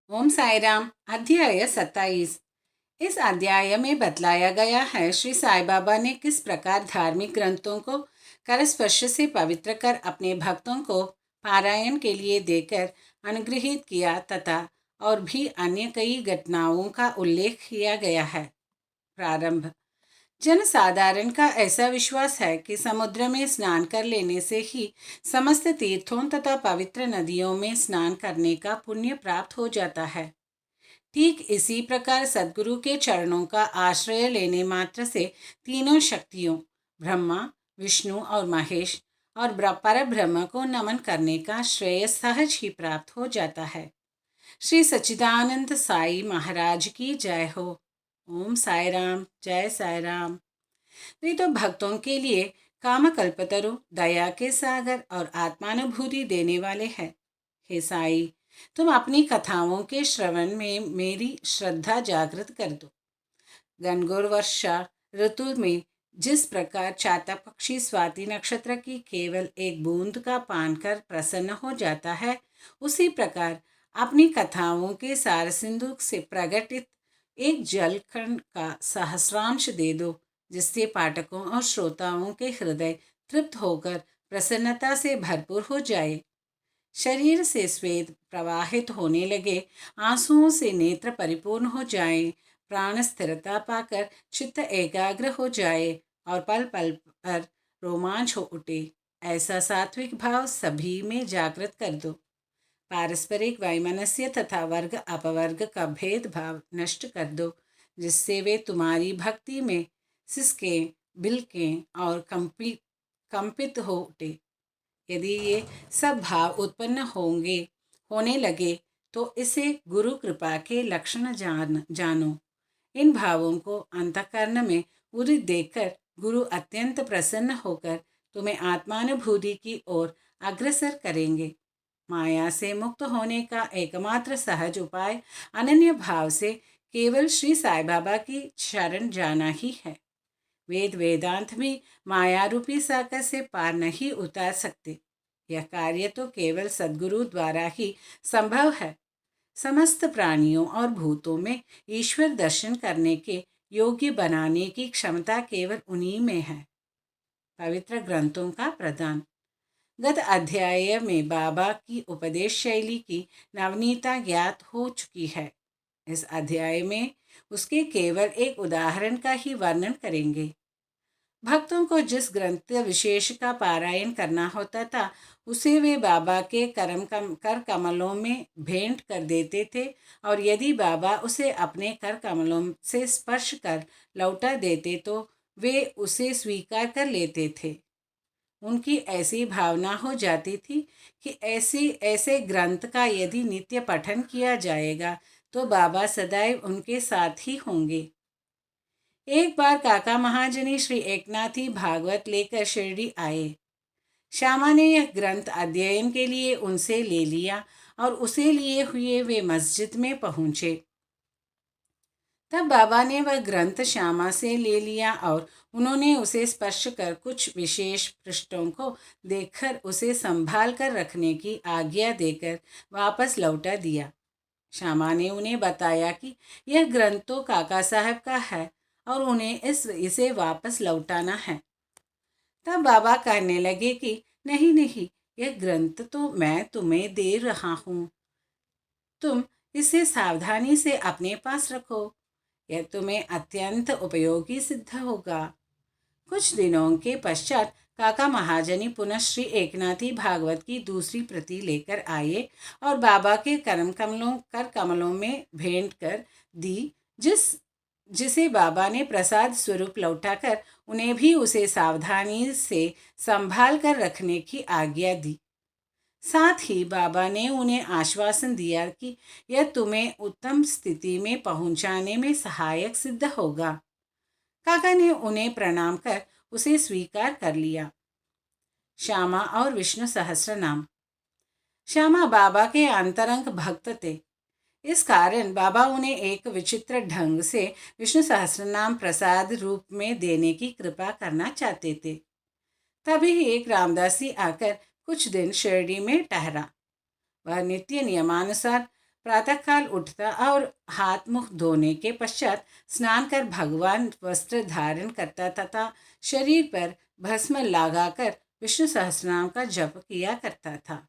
ओम साई राम। अध्याय 27। इस अध्याय में बतलाया गया है श्री साईं बाबा ने किस प्रकार धार्मिक ग्रंथों को करस्पर्श से पवित्र कर अपने भक्तों को पारायण के लिए देकर अनुग्रहित किया तथा और भी अन्य कई घटनाओं का उल्लेख किया गया है। प्रारंभ। जन साधारण का ऐसा विश्वास है कि समुद्र में स्नान कर लेने से ही समस्त तीर्थों तथा पवित्र नदियों में स्नान करने का पुण्य प्राप्त हो जाता है। ठीक इसी प्रकार सद्गुरु के चरणों का आश्रय लेने मात्र से तीनों शक्तियों ब्रह्मा, विष्णु और महेश और पर ब्रह्म को नमन करने का श्रेय सहज ही प्राप्त हो जाता है। श्री सच्चिदानंद साई महाराज की जय हो। ओम साई राम। जय साई राम। वे तो भक्तों के लिए काम कल्पतरु, दया के सागर और आत्मानुभूति देने वाले हैं। हे साई, तुम अपनी कथाओं के श्रवण में मेरी श्रद्धा जागृत कर दो। गणगौर वर्षा ऋतु में जिस प्रकार चातक पक्षी स्वाति नक्षत्र की केवल एक बूंद का पान कर प्रसन्न हो जाता है, उसी प्रकार अपनी कथाओं के सार सिंधु से प्रकटित एक जलखंड का सहस्रांश दे दो, जिससे पाठकों और श्रोताओं के हृदय तृप्त होकर प्रसन्नता से भरपूर हो जाए। शरीर से स्वेद प्रवाहित होने लगे, आंसुओं से नेत्र परिपूर्ण हो जाए, प्राण स्थिरता पाकर चित्त एकाग्र हो जाए और पल पल पर रोमांच हो उठे, ऐसा सात्विक भाव सभी में जागृत कर दो। पारस्परिक वैमनस्य तथा वर्ग अपवर्ग का भेदभाव नष्ट कर दो, जिससे वे तुम्हारी भक्ति में सिसकें, बिलकें और कंपित हो उठे। यदि ये सब भाव उत्पन्न होने लगे तो इसे गुरु कृपा के लक्षण जानो। इन भावों को अंतःकरण में उदित देखकर गुरु अत्यंत प्रसन्न होकर तुम्हें आत्मानुभूति की ओर अग्रसर करेंगे। माया से मुक्त होने का एकमात्र सहज उपाय अनन्य भाव से केवल श्री साईं बाबा की शरण जाना ही है। वेद वेदांत भी माया रूपी सागर से पार नहीं उतार सकते। यह कार्य तो केवल सद्गुरु द्वारा ही संभव है। समस्त प्राणियों और भूतों में ईश्वर दर्शन करने के योग्य बनाने की क्षमता केवल उन्हीं में है। पवित्र ग्रंथों का प्रदान। गत अध्याय में बाबा की उपदेश शैली की नवनीयता ज्ञात हो चुकी है। इस अध्याय में उसके केवल एक उदाहरण का ही वर्णन करेंगे। भक्तों को जिस ग्रंथ विशेष का पारायण करना होता था, उसे वे बाबा के कर कमलों में भेंट कर देते थे, और यदि बाबा उसे अपने कर कमलों से स्पर्श कर लौटा देते तो वे उसे स्वीकार कर लेते थे। उनकी ऐसी भावना हो जाती थी कि ऐसे ग्रंथ का यदि नित्य पठन किया जाएगा तो बाबा सदैव उनके साथ ही होंगे। एक बार काका महाजनी श्री एकनाथी भागवत लेकर शिरडी आए। श्यामा ने यह ग्रंथ अध्ययन के लिए उनसे ले लिया और उसे लिए हुए वे मस्जिद में पहुंचे। तब बाबा ने वह ग्रंथ श्यामा से ले लिया और उन्होंने उसे स्पर्श कर कुछ विशेष पृष्ठों को देखकर उसे संभाल कर रखने की आज्ञा देकर वापस लौटा दिया। श्यामा ने उन्हें बताया कि यह ग्रंथ तो काका साहब का है और उन्हें इसे वापस लौटाना है। तब बाबा कहने लगे कि नहीं नहीं, यह ग्रंथ तो मैं तुम्हें दे रहा हूँ, तुम इसे सावधानी से अपने पास रखो, यह तुम्हें अत्यंत उपयोगी सिद्ध होगा। कुछ दिनों के पश्चात काका महाजनी पुनः श्री एकनाथी भागवत की दूसरी प्रति लेकर आए और बाबा के कर कमलों में भेंट कर दी, जिसे बाबा ने प्रसाद स्वरूप लौटाकर उन्हें भी उसे सावधानी से संभाल कर रखने की आज्ञा दी। साथ ही बाबा ने उन्हें आश्वासन दिया कि यह तुम्हें उत्तम स्थिति में पहुंचाने में सहायक सिद्ध होगा। काका ने उन्हें प्रणाम कर उसे स्वीकार कर लिया। श्यामा और विष्णु सहस्त्र नाम। श्यामा बाबा के अंतरंग भक्त थे। इस कारण बाबा उन्हें एक विचित्र ढंग से विष्णु सहस्त्रनाम प्रसाद रूप में देने की कृपा करना चाहते थे। तभी एक रामदासी आकर कुछ दिन शिरडी में ठहरा। वह नित्य नियमानुसार प्रातःकाल उठता और हाथ मुख धोने के पश्चात स्नान कर भगवान वस्त्र धारण करता तथा शरीर पर भस्म लगाकर विष्णु सहस्रनाम का जप किया करता था।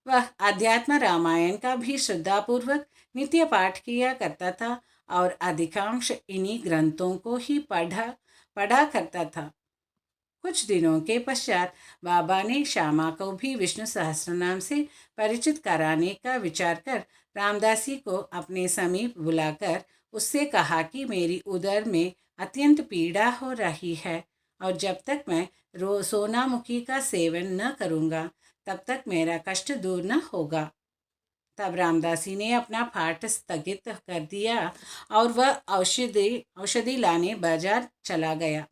वह अध्यात्म रामायण का भी श्रद्धापूर्वक नित्य पाठ किया करता था और अधिकांश इन्हीं ग्रंथों को ही पढ़ा पढ़ा करता था। कुछ दिनों के पश्चात बाबा ने श्यामा को भी विष्णु सहस्रनाम से परिचित कराने का विचार कर रामदासी को अपने समीप बुलाकर उससे कहा कि मेरी उदर में अत्यंत पीड़ा हो रही है और जब तक मैं सोनामुखी का सेवन न करूँगा तब तक मेरा कष्ट दूर न होगा। तब रामदासी ने अपना पाठ स्थगित कर दिया और वह औषधि लाने बाजार चला गया।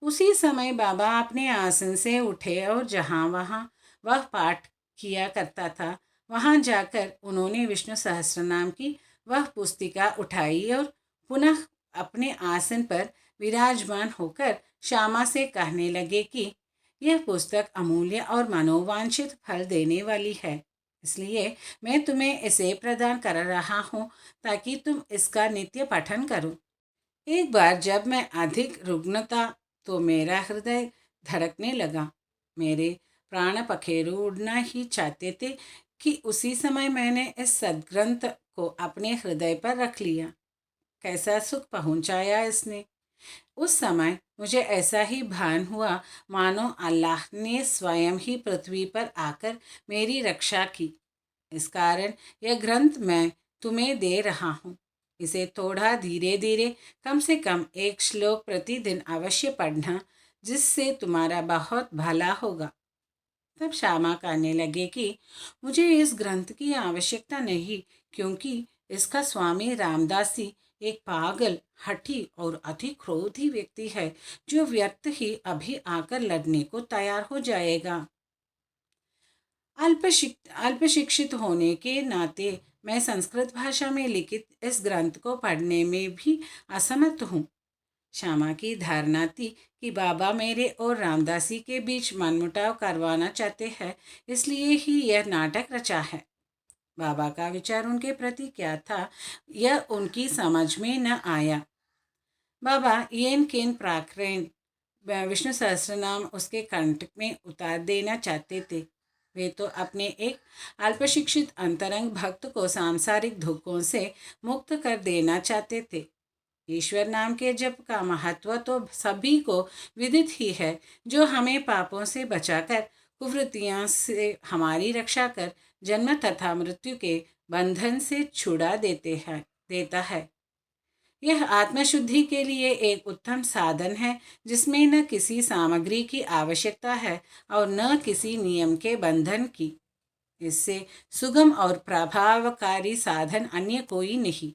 उसी समय बाबा अपने आसन से उठे और जहाँ वहाँ वह पाठ किया करता था वहाँ जाकर उन्होंने विष्णु सहस्रनाम की वह पुस्तिका उठाई और पुनः अपने आसन पर विराजमान होकर श्यामा से कहने लगे कि यह पुस्तक अमूल्य और मनोवांछित फल देने वाली है, इसलिए मैं तुम्हें इसे प्रदान कर रहा हूँ ताकि तुम इसका नित्य पठन करो। एक बार जब मैं अधिक रुग्णता तो मेरा हृदय धड़कने लगा। मेरे प्राण पखेरु उड़ना ही चाहते थे कि उसी समय मैंने इस सद्ग्रंथ को अपने हृदय पर रख लिया। कैसा सुख पहुंचाया इसने। उस समय मुझे ऐसा ही भान हुआ मानो अल्लाह ने स्वयं ही पृथ्वी पर आकर मेरी रक्षा की। इस कारण यह ग्रंथ मैं तुम्हें दे रहा हूँ। इसे थोड़ा धीरे धीरे कम से कम 1 श्लोक प्रतिदिन अवश्य पढ़ना, जिससे तुम्हारा बहुत भला होगा। तब श्यामा कहने लगे कि मुझे इस ग्रंथ की आवश्यकता नहीं, क्योंकि इसका स्वामी रामदासी एक पागल, हठी और अति क्रोधी व्यक्ति है जो व्यर्थ ही अभी आकर लड़ने को तैयार हो जाएगा। अल्पशिक्षित होने के नाते मैं संस्कृत भाषा में लिखित इस ग्रंथ को पढ़ने में भी असमर्थ हूँ। श्यामा की धारणा थी कि बाबा मेरे और रामदासी के बीच मनमुटाव करवाना चाहते हैं, इसलिए ही यह नाटक रचा है। बाबा का विचार उनके प्रति क्या था, यह उनकी समझ में न आया। बाबा येन केन प्राक्रेन विष्णु सहस्रनाम उसके कंठ में उतार देना चाहते थे। वे तो अपने एक अल्पशिक्षित अंतरंग भक्त को सांसारिक दुखों से मुक्त कर देना चाहते थे। ईश्वर नाम के जप का महत्व तो सभी को विदित ही है, जो हमें पापों से बचाकर कुवृत्तियों से हमारी रक्षा कर जन्म तथा मृत्यु के बंधन से छुड़ा देता है। यह आत्मशुद्धि के लिए एक उत्तम साधन है, जिसमें न किसी सामग्री की आवश्यकता है और न किसी नियम के बंधन की। इससे सुगम और प्रभावकारी साधन अन्य कोई नहीं।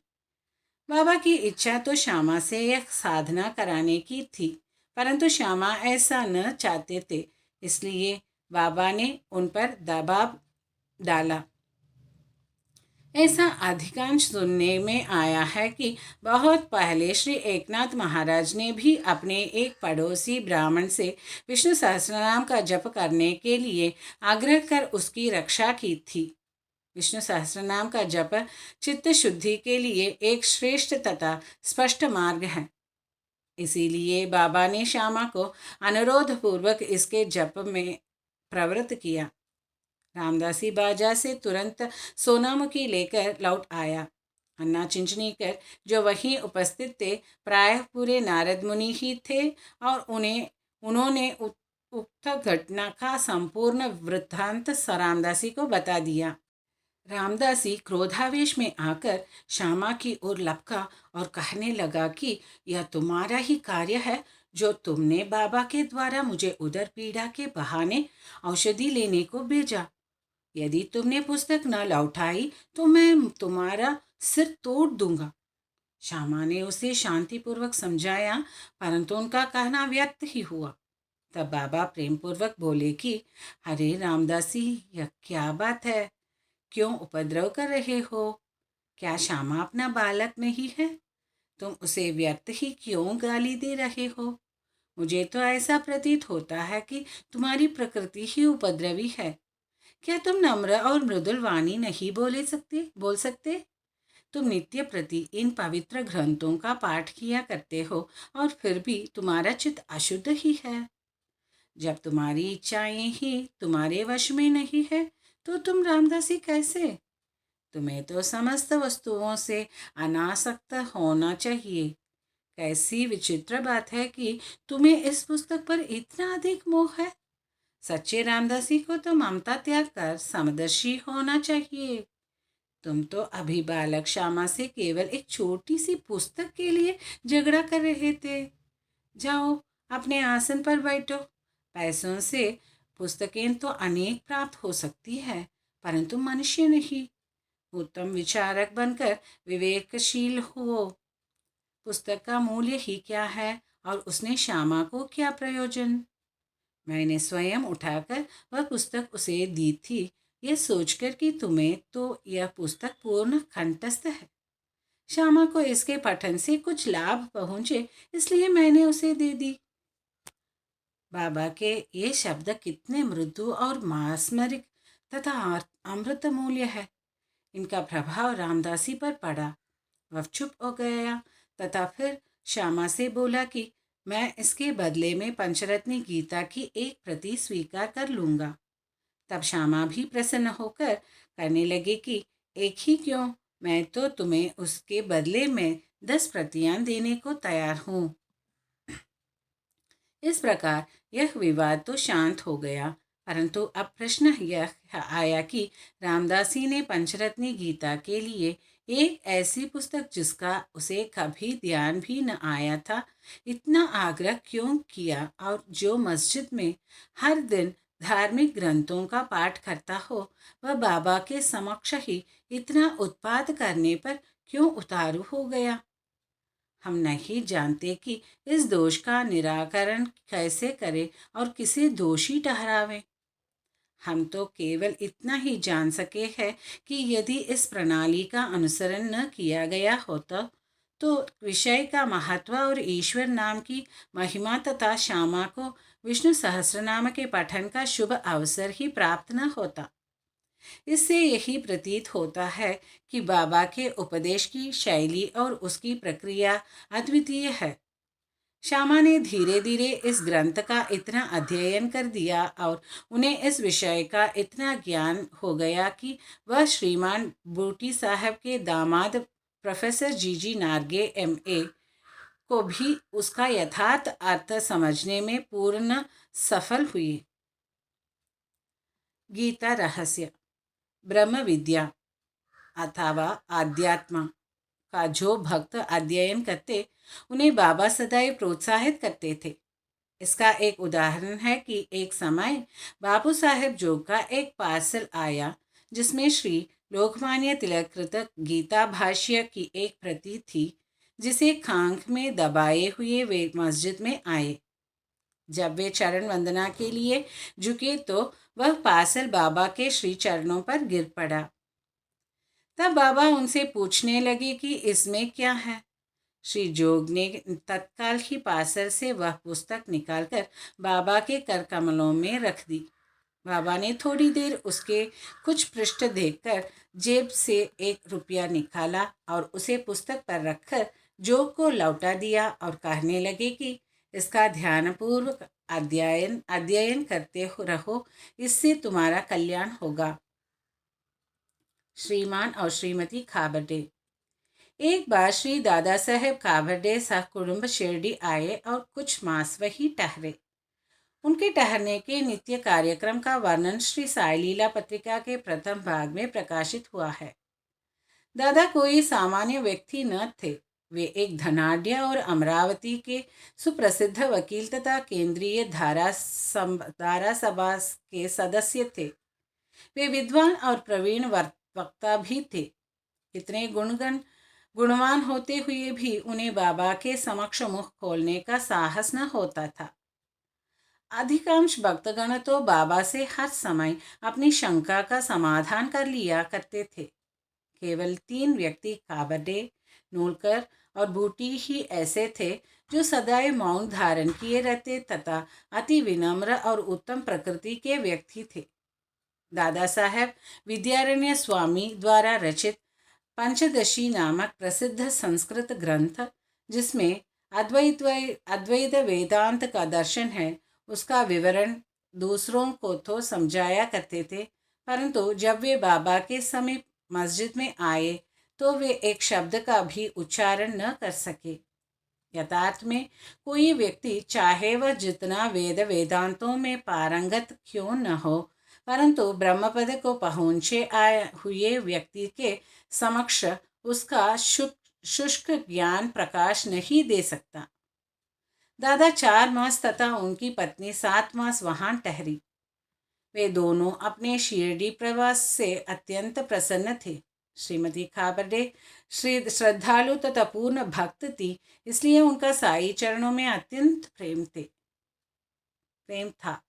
बाबा की इच्छा तो श्यामा से यह साधना कराने की थी, परंतु श्यामा ऐसा न चाहते थे, इसलिए बाबा ने उन पर दबाव डाला। ऐसा अधिकांश सुनने में आया है कि बहुत पहले श्री एकनाथ महाराज ने भी अपने एक पड़ोसी ब्राह्मण से विष्णु सहस्रनाम का जप करने के लिए आग्रह कर उसकी रक्षा की थी। विष्णु सहस्रनाम का जप चित्त शुद्धि के लिए एक श्रेष्ठ तथा स्पष्ट मार्ग है। इसीलिए बाबा ने श्यामा को अनुरोध पूर्वक इसके जप में प्रवृत्त किया। रामदासी बाजार से तुरंत सोनामुखी लेकर लौट आया। अन्ना चिंचनीकर जो वहीं उपस्थित थे, प्रायः पूरे नारद मुनि ही थे और उन्होंने उक्त घटना का संपूर्ण वृत्तांत रामदासी को बता दिया। रामदासी क्रोधावेश में आकर श्यामा की ओर लपका और कहने लगा कि यह तुम्हारा ही कार्य है, जो तुमने बाबा के द्वारा मुझे उदर पीड़ा के बहाने औषधि लेने को भेजा। यदि तुमने पुस्तक न लौटाई तो मैं तुम्हारा सिर तोड़ दूंगा। श्यामा ने उसे शांतिपूर्वक समझाया, परंतु उनका कहना व्यर्थ ही हुआ। तब बाबा प्रेम पूर्वक बोले कि अरे रामदासी, यह क्या बात है? क्यों उपद्रव कर रहे हो? क्या श्यामा अपना बालक नहीं है? तुम उसे व्यर्थ ही क्यों गाली दे रहे हो? मुझे तो ऐसा प्रतीत होता है कि तुम्हारी प्रकृति ही उपद्रवी है। क्या तुम नम्र और मृदुल वाणी नहीं बोल सकते? तुम नित्य प्रति इन पवित्र ग्रंथों का पाठ किया करते हो और फिर भी तुम्हारा चित्त अशुद्ध ही है। जब तुम्हारी इच्छाएं ही तुम्हारे वश में नहीं है तो तुम रामदासी कैसे? तुम्हें तो समस्त वस्तुओं से अनासक्त होना चाहिए। कैसी विचित्र बात है कि तुम्हें इस पुस्तक पर इतना अधिक मोह है। सच्चे रामदासी को तो ममता त्याग कर समदर्शी होना चाहिए। तुम तो अभी बालक श्यामा से केवल एक छोटी सी पुस्तक के लिए झगड़ा कर रहे थे। जाओ, अपने आसन पर बैठो। पैसों से पुस्तकें तो अनेक प्राप्त हो सकती है, परंतु मनुष्य नहीं। उत्तम विचारक बनकर विवेकशील हो। पुस्तक का मूल्य ही क्या है और उसने श्यामा को क्या प्रयोजन? मैंने स्वयं उठाकर वह पुस्तक उसे दी थी, यह सोचकर कि तुम्हें तो यह पुस्तक पूर्ण कंठस्थ है। श्यामा को इसके पठन से कुछ लाभ पहुंचे, इसलिए मैंने उसे दे दी। बाबा के ये शब्द कितने मृदु और मास्मरिक तथा अमृत मूल्य है। इनका प्रभाव रामदासी पर पड़ा। वह चुप हो गया तथा फिर श्यामा से बोला कि मैं इसके बदले में पंचरत्नी गीता की एक प्रति स्वीकार कर लूँगा। तब श्यामा भी प्रसन्न होकर कहने लगे कि एक ही क्यों, मैं तो तुम्हें उसके बदले में 10 प्रतियां देने को तैयार हूँ। इस प्रकार यह विवाद तो शांत हो गया, परंतु अब प्रश्न यह आया कि रामदासी ने पंचरत्नी गीता के लिए एक ऐसी पुस्तक जिसका उसे कभी ध्यान भी न आया था, इतना आग्रह क्यों किया, और जो मस्जिद में हर दिन धार्मिक ग्रंथों का पाठ करता हो वह बाबा के समक्ष ही इतना उत्पात करने पर क्यों उतारू हो गया। हम नहीं जानते कि इस दोष का निराकरण कैसे करें और किसे दोषी ठहरावें। हम तो केवल इतना ही जान सके हैं कि यदि इस प्रणाली का अनुसरण न किया गया होता तो विषय का महत्व और ईश्वर नाम की महिमा तथा श्यामा को विष्णु सहस्रनाम के पठन का शुभ अवसर ही प्राप्त न होता। इससे यही प्रतीत होता है कि बाबा के उपदेश की शैली और उसकी प्रक्रिया अद्वितीय है। श्यामा ने धीरे धीरे इस ग्रंथ का इतना अध्ययन कर दिया और उन्हें इस विषय का इतना ज्ञान हो गया कि वह श्रीमान बूटी साहब के दामाद प्रोफेसर जीजी नार्गे MA को भी उसका यथार्थ अर्थ समझने में पूर्ण सफल हुई। गीता रहस्य ब्रह्म विद्या अथवा आध्यात्म का जो भक्त अध्ययन करते उन्हें बाबा सदैव प्रोत्साहित करते थे। इसका एक उदाहरण है कि एक समय बाबू साहेब जोग का एक पार्सल आया जिसमें श्री लोकमान्य तिलक कृत गीता भाष्य की एक प्रति थी, जिसे खांख में दबाए हुए वे मस्जिद में आए। जब वे चरण वंदना के लिए झुके तो वह पार्सल बाबा के श्री चरणों पर गिर पड़ा। तब बाबा उनसे पूछने लगे कि इसमें क्या है। श्री जोग ने तत्काल ही पार्सल से वह पुस्तक निकालकर बाबा के कर कमलों में रख दी। बाबा ने थोड़ी देर उसके कुछ पृष्ठ देखकर जेब से 1 रुपया निकाला और उसे पुस्तक पर रखकर जोग को लौटा दिया और कहने लगे कि इसका ध्यानपूर्वक अध्ययन करते रहो, इससे तुम्हारा कल्याण होगा। श्रीमान और श्रीमती खाबरडे। एक बार श्री दादा साहेब खाबरडे सह कुटुंब शिरडी आए और कुछ मास वही ठहरे। उनके ठहरने के नित्य कार्यक्रम का वर्णन श्री साई लीला पत्रिका के प्रथम भाग में प्रकाशित हुआ है। दादा कोई सामान्य व्यक्ति न थे। वे एक धनाढ्य और अमरावती के सुप्रसिद्ध वकील तथा केंद्रीय धारा सभा के सदस्य थे। वे विद्वान और प्रवीण वक्ता भी थे। इतने गुणवान होते हुए भी उन्हें बाबा के समक्ष मुख खोलने का साहस न होता था। अधिकांश भक्तगण तो बाबा से हर समय अपनी शंका का समाधान कर लिया करते थे। केवल 3 व्यक्ति खाबरडे, नूलकर और बूटी ही ऐसे थे जो सदैव मौन धारण किए रहते तथा अति विनम्र और उत्तम प्रकृति के व्यक्ति थे। दादा साहेब विद्यारण्य स्वामी द्वारा रचित पंचदशी नामक प्रसिद्ध संस्कृत ग्रंथ, जिसमें अद्वैत वेदांत का दर्शन है, उसका विवरण दूसरों को तो समझाया करते थे, परंतु जब वे बाबा के समीप मस्जिद में आए तो वे एक शब्द का भी उच्चारण न कर सके। यथार्थ में कोई व्यक्ति चाहे वह जितना वेदांतों में पारंगत क्यों न हो, परंतु ब्रह्मपद को पहुँचे आए हुए व्यक्ति के समक्ष उसका शुष्क ज्ञान प्रकाश नहीं दे सकता। दादा 4 मास तथा उनकी पत्नी 7 मास वहां ठहरी। वे दोनों अपने शिरडी प्रवास से अत्यंत प्रसन्न थे। श्रीमती खाबड़े श्रद्धालु तथा पूर्ण भक्त थी, इसलिए उनका साई चरणों में अत्यंत प्रेम था।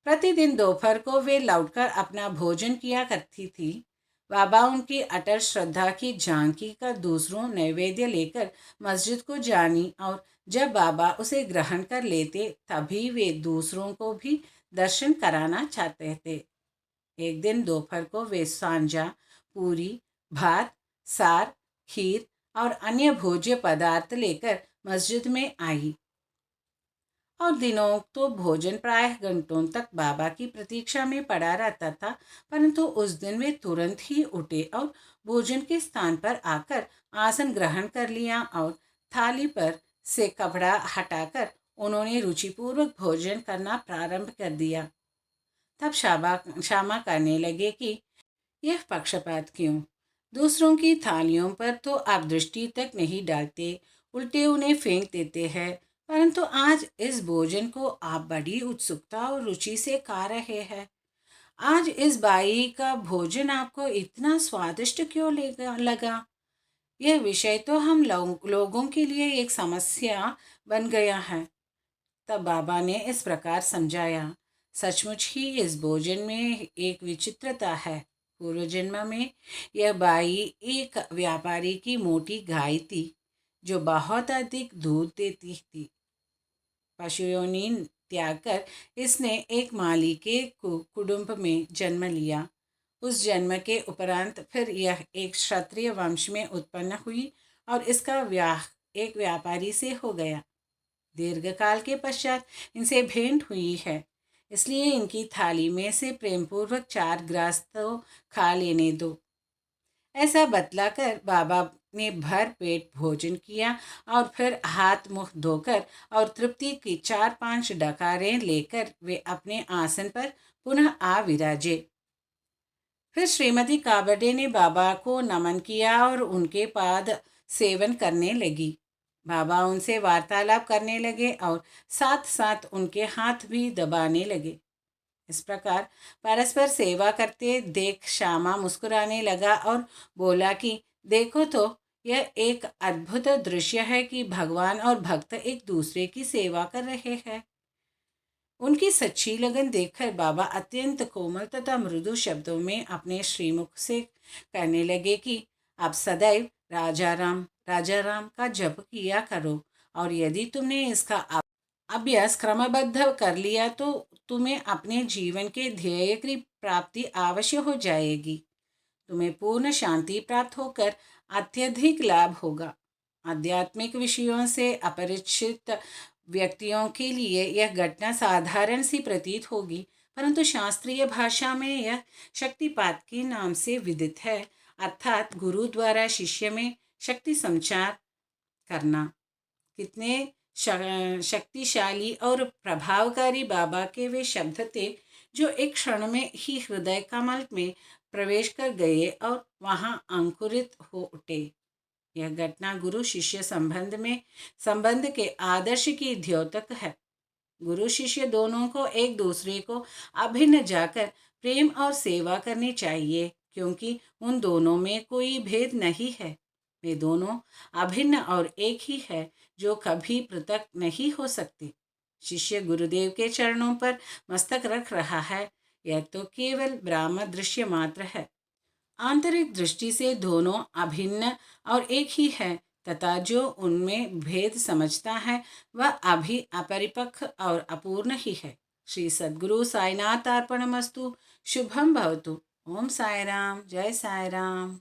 प्रतिदिन दोपहर को वे लौटकर अपना भोजन किया करती थी। बाबा उनकी अटल श्रद्धा की झांकी का दूसरों नैवेद्य लेकर मस्जिद को जानी, और जब बाबा उसे ग्रहण कर लेते तभी वे दूसरों को भी दर्शन कराना चाहते थे। एक दिन दोपहर को वे सांजा, पूरी, भात, सार, खीर और अन्य भोज्य पदार्थ लेकर मस्जिद में आई, और दिनों तो भोजन प्रायः घंटों तक बाबा की प्रतीक्षा में पड़ा रहता था, परंतु उस दिन वे तुरंत ही उठे और भोजन के स्थान पर आकर आसन ग्रहण कर लिया, और थाली पर से कपड़ा हटाकर उन्होंने रुचिपूर्वक भोजन करना प्रारंभ कर दिया। तब क्षमा करने लगे कि यह पक्षपात क्यों? दूसरों की थालियों पर तो आप दृष्टि तक नहीं डालते, उल्टे उन्हें फेंक देते हैं, परंतु आज इस भोजन को आप बड़ी उत्सुकता और रुचि से खा रहे हैं। आज इस बाई का भोजन आपको इतना स्वादिष्ट क्यों लगा? यह विषय तो हम लोगों के लिए एक समस्या बन गया है। तब बाबा ने इस प्रकार समझाया, सचमुच ही इस भोजन में एक विचित्रता है। पूर्व जन्म में यह बाई एक व्यापारी की मोटी गाय थी, जो बहुत अधिक दूध देती थी। पशुयोनि त्याग कर इसने एक माली के कुटुंब में जन्म लिया। उस जन्म के उपरांत फिर यह एक क्षत्रिय वंश में उत्पन्न हुई और इसका ब्याह एक व्यापारी से हो गया। दीर्घकाल के पश्चात इनसे भेंट हुई है, इसलिए इनकी थाली में से प्रेमपूर्वक 4 ग्रास तो खा लेने दो। ऐसा बतलाकर बाबा ने भर पेट भोजन किया और फिर हाथ मुंह धोकर और तृप्ति की 4-5 डकारें लेकर वे अपने आसन पर पुनः आ विराजे। फिर श्रीमती काबडे ने बाबा को नमन किया और उनके पाद सेवन करने लगी। बाबा उनसे वार्तालाप करने लगे और साथ साथ उनके हाथ भी दबाने लगे। इस प्रकार परस्पर सेवा करते देख श्यामा मुस्कुराने लगा और बोला कि देखो तो, यह एक अद्भुत दृश्य है कि भगवान और भक्त एक दूसरे की सेवा कर रहे हैं। उनकी सच्ची लगन देखकर बाबा अत्यंत कोमल तथा मृदु शब्दों में अपने श्रीमुख से कहने लगे कि आप सदैव राजा राम का जप किया करो, और यदि तुमने इसका अभ्यास क्रमबद्ध कर लिया तो तुम्हें अपने जीवन के ध्येय की प्राप्ति अवश्य हो जाएगी। तुम्हें पूर्ण शांति प्राप्त होकर अत्यधिक लाभ होगा। आध्यात्मिक विषयों से अपरिचित व्यक्तियों के लिए यह घटना साधारण सी प्रतीत होगी, परंतु शास्त्रीय भाषा में यह शक्तिपात के नाम से विदित है, अर्थात गुरु द्वारा शिष्य में शक्ति संचार करना। कितने शक्तिशाली और प्रभावकारी बाबा के वे शब्द थे, जो एक क्षण में ही हृदय कमल में प्रवेश कर गए और वहां अंकुरित हो उठे। यह घटना गुरु शिष्य संबंध के आदर्श की द्योतक है। गुरु शिष्य दोनों को एक दूसरे को अभिन्न जाकर प्रेम और सेवा करनी चाहिए, क्योंकि उन दोनों में कोई भेद नहीं है। वे दोनों अभिन्न और एक ही है, जो कभी पृथक नहीं हो सकते। शिष्य गुरुदेव के चरणों पर मस्तक रख रहा है, यह तो केवल ब्राह्म दृश्य मात्र है। आंतरिक दृष्टि से दोनों अभिन्न और एक ही है, तथा जो उनमें भेद समझता है वह अभी अपरिपक्व और अपूर्ण ही है। श्री सद्गुरु साईनाथ अर्पणमस्तु। शुभम भवतु। ओम साई राम, जय साई राम।